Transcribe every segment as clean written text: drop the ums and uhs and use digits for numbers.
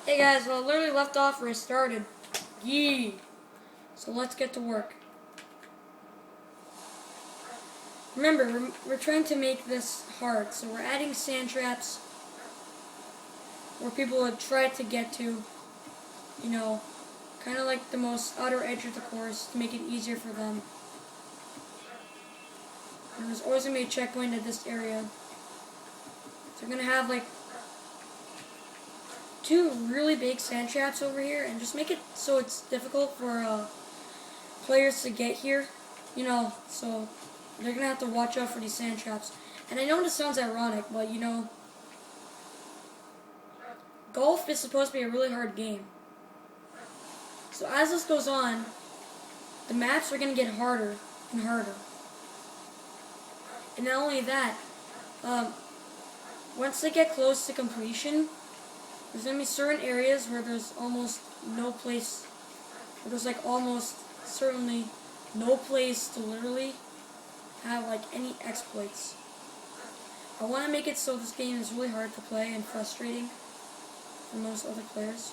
Hey guys, well I literally left off where I started. Yee! So let's get to work. Remember, we're trying to make this hard, so we're adding sand traps where people would try to get to, you know, kind of like the most outer edge of the course to make it easier for them. And there's always going to be a checkpoint at this area. So we're going to have like two really big sand traps over here and just make it so it's difficult for players to get here, you know, so they're gonna have to watch out for these sand traps. And I know this sounds ironic, but you know, golf is supposed to be a really hard game. So as this goes on, the maps are gonna get harder and harder. And not only that, once they get close to completion, there's going to be certain areas where there's almost no place, where there's like almost certainly no place to literally have like any exploits. I want to make it so this game is really hard to play and frustrating for most other players.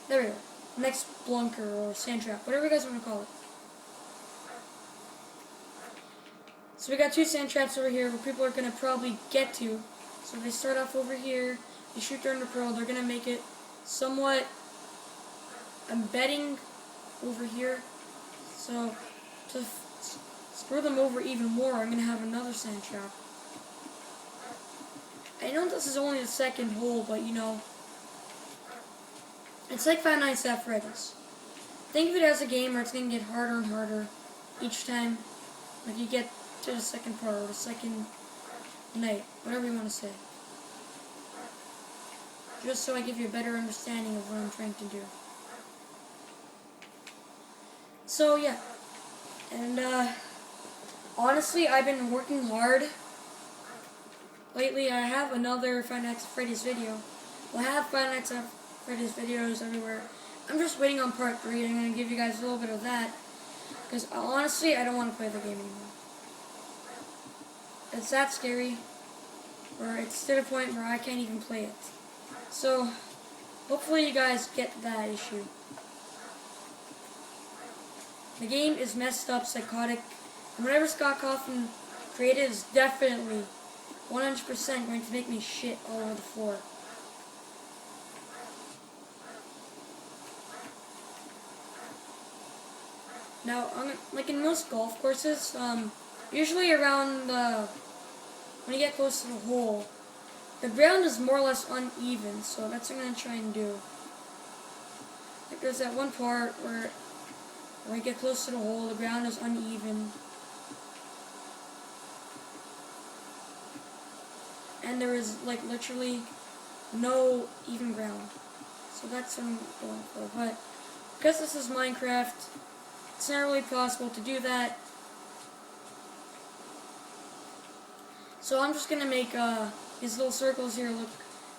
There we go. Next blunker or sand trap, whatever you guys want to call it. So we got two sand traps over here where people are going to probably get to. So they start off over here, they shoot their underpearl, they're going to make it somewhat, I'm betting, over here. So to screw them over even more, I'm going to have another sand trap. I know this is only the second hole, but you know, it's like Five Nights at Freddy's. Think of it as a game where it's going to get harder and harder each time. Like you get to the second part, or the second night, whatever you want to say. Just so I give you a better understanding of what I'm trying to do. So yeah, and honestly, I've been working hard. Lately, I have another Five Nights at Freddy's video. We'll have Five Nights at Freddy's videos everywhere. I'm just waiting on part 3. I'm going to give you guys a little bit of that. Because honestly, I don't want to play the game anymore. It's that scary, or it's to the point where I can't even play it. So, hopefully you guys get that issue. The game is messed up, psychotic, and whatever Scott Cawthon created is definitely 100% going to make me shit all over the floor. Now, like in most golf courses, usually around when you get close to the hole, the ground is more or less uneven, so that's what I'm going to try and do. Like there's that one part where when you get close to the hole, the ground is uneven. And there is like literally no even ground. So that's what I'm going for. But because this is Minecraft, it's not really possible to do that. So I'm just going to make these little circles here look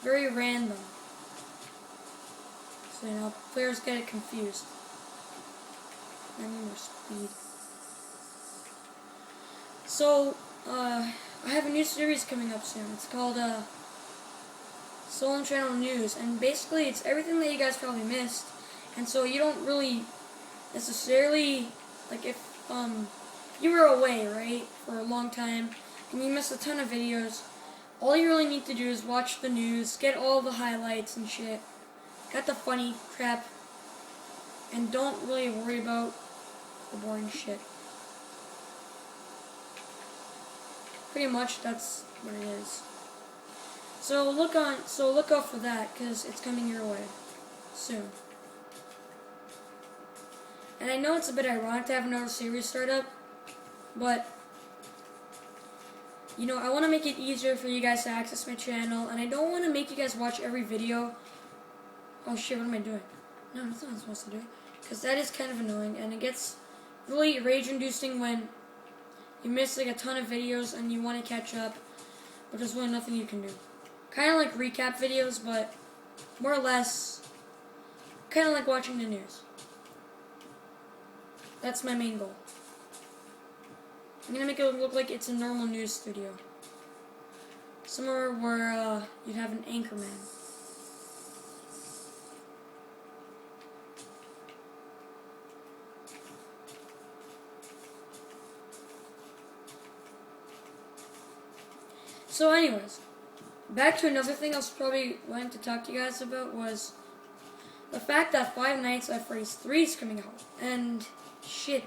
very random. So, you know, players get it confused. I need more speed. So, I have a new series coming up soon. It's called Stolen Channel News. And basically, it's everything that you guys probably missed. And so you don't really necessarily, like if you were away, right, for a long time, and you missed a ton of videos, all you really need to do is watch the news, get all the highlights and shit, get the funny crap, and don't really worry about the boring shit. Pretty much that's what it is. So look out for that, because it's coming your way soon. And I know it's a bit ironic to have another series start up, but you know, I want to make it easier for you guys to access my channel, and I don't want to make you guys watch every video. Oh shit, what am I doing? No, that's not what I'm supposed to do. Because that is kind of annoying, and it gets really rage-inducing when you miss like a ton of videos and you want to catch up, but there's really nothing you can do. Kind of like recap videos, but more or less, kind of like watching the news. That's my main goal. I'm gonna make it look like it's a normal news studio. Somewhere where you'd have an anchorman. So anyways, back to another thing I was probably wanting to talk to you guys about was the fact that Five Nights at Freddy's 3 is coming out. And shit.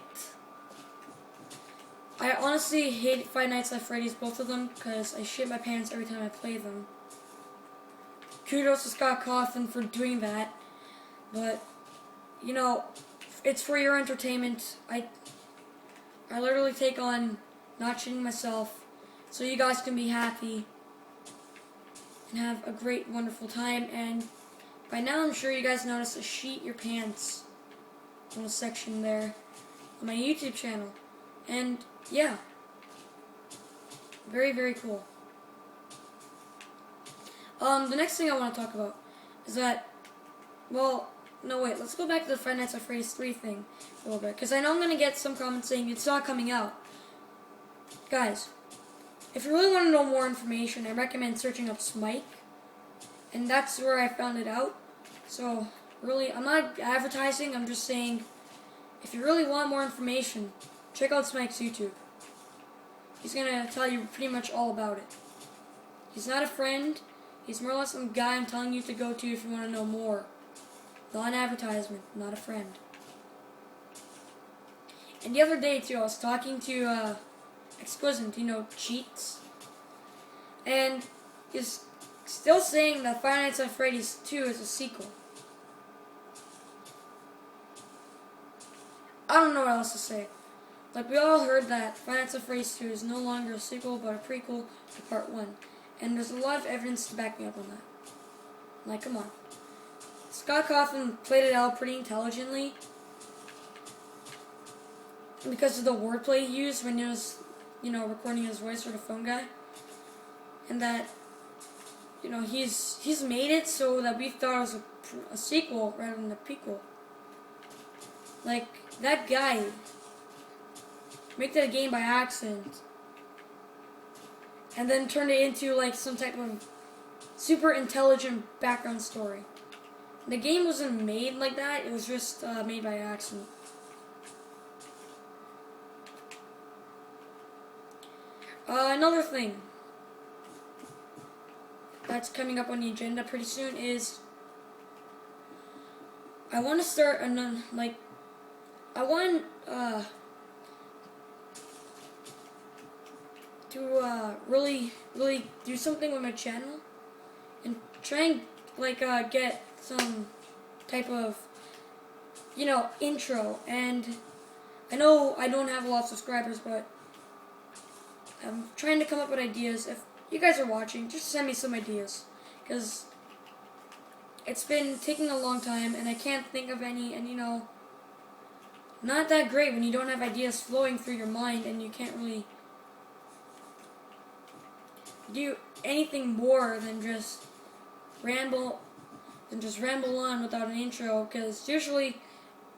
I honestly hate Five Nights at Freddy's, both of them, because I shit my pants every time I play them. Kudos to Scott Cawthon for doing that. But, you know, it's for your entertainment. I literally take on not shitting myself so you guys can be happy and have a great, wonderful time. And by now I'm sure you guys noticed a sheet your pants on the section there on my YouTube channel. And yeah, very, very cool. The next thing I want to talk about is that, well, no wait, let's go back to the Five Nights at Freddy's 3 thing a little bit, because I know I'm going to get some comments saying it's not coming out. Guys, if you really want to know more information, I recommend searching up Smike, and that's where I found it out. So, really, I'm not advertising, I'm just saying, if you really want more information, check out Smike's YouTube. He's going to tell you pretty much all about it. He's not a friend, he's more or less some guy I'm telling you to go to if you want to know more. Not an advertisement, not a friend. And the other day, too, I was talking to Exquisite, you know, Cheats. And he's still saying that Five Nights at Freddy's 2 is a sequel. I don't know what else to say. Like, we all heard that Five Nights at Freddy's 2 is no longer a sequel, but a prequel to Part 1. And there's a lot of evidence to back me up on that. Like, come on. Scott Cawthon played it out pretty intelligently because of the wordplay he used when he was, you know, recording his voice for the phone guy. And that, you know, he's made it so that we thought it was a sequel rather than a prequel. Like, that guy make that a game by accident and then turned it into like some type of super intelligent background story. The game wasn't made like that, it was just made by accident. Another thing that's coming up on the agenda pretty soon is I want to start I want to really do something with my channel and try and get some type of, you know, intro. And I know I don't have a lot of subscribers, but I'm trying to come up with ideas. If you guys are watching, just send me some ideas, because it's been taking a long time and I can't think of any. And you know, not that great when you don't have ideas flowing through your mind and you can't really do anything more than just ramble on without an intro. Because usually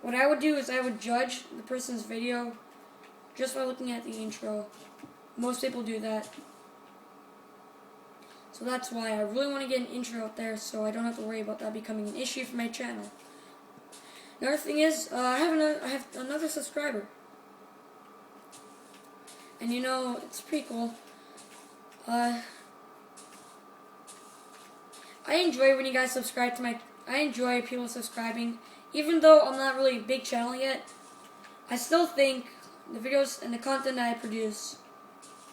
what I would do is I would judge the person's video just by looking at the intro. Most people do that. So that's why I really want to get an intro out there so I don't have to worry about that becoming an issue for my channel. Another thing is, I have another subscriber. And you know, it's pretty cool. I enjoy when you guys subscribe to my... I enjoy people subscribing. Even though I'm not really a big channel yet, I still think the videos and the content that I produce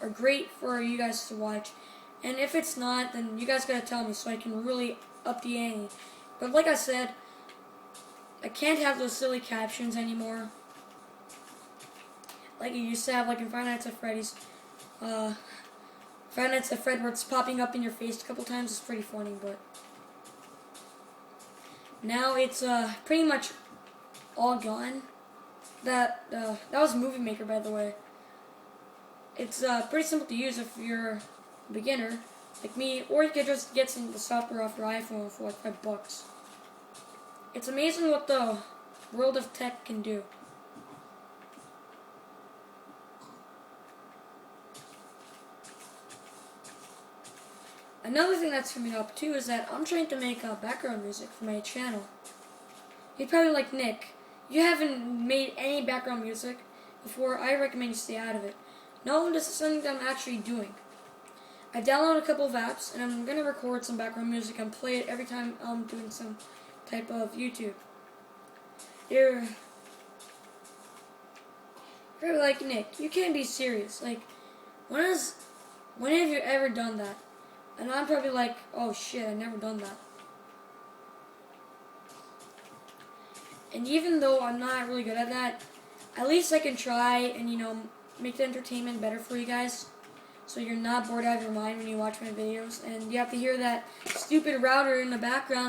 are great for you guys to watch. And if it's not, then you guys gotta tell me so I can really up the ante. But like I said, I can't have those silly captions anymore. Like you used to have, like in Five Nights at Freddy's. Five Nights at Fred, where it's popping up in your face a couple times. It's pretty funny, but now it's pretty much all gone. That was Movie Maker, by the way. It's pretty simple to use if you're a beginner like me, or you could just get the software off your iPhone for like $5. It's amazing what the world of tech can do. another thing that's coming up too is that I'm trying to make background music for my channel. You're probably like, Nick, you haven't made any background music before. I recommend you stay out of it. No, this is something that I'm actually doing. I downloaded a couple of apps, and I'm going to record some background music and play it every time I'm doing some type of YouTube. You're like, Nick, you can't be serious. Like, when have you ever done that? And I'm probably like, oh shit, I never done that. And even though I'm not really good at that, at least I can try and, make the entertainment better for you guys. So you're not bored out of your mind when you watch my videos. And you have to hear that stupid router in the background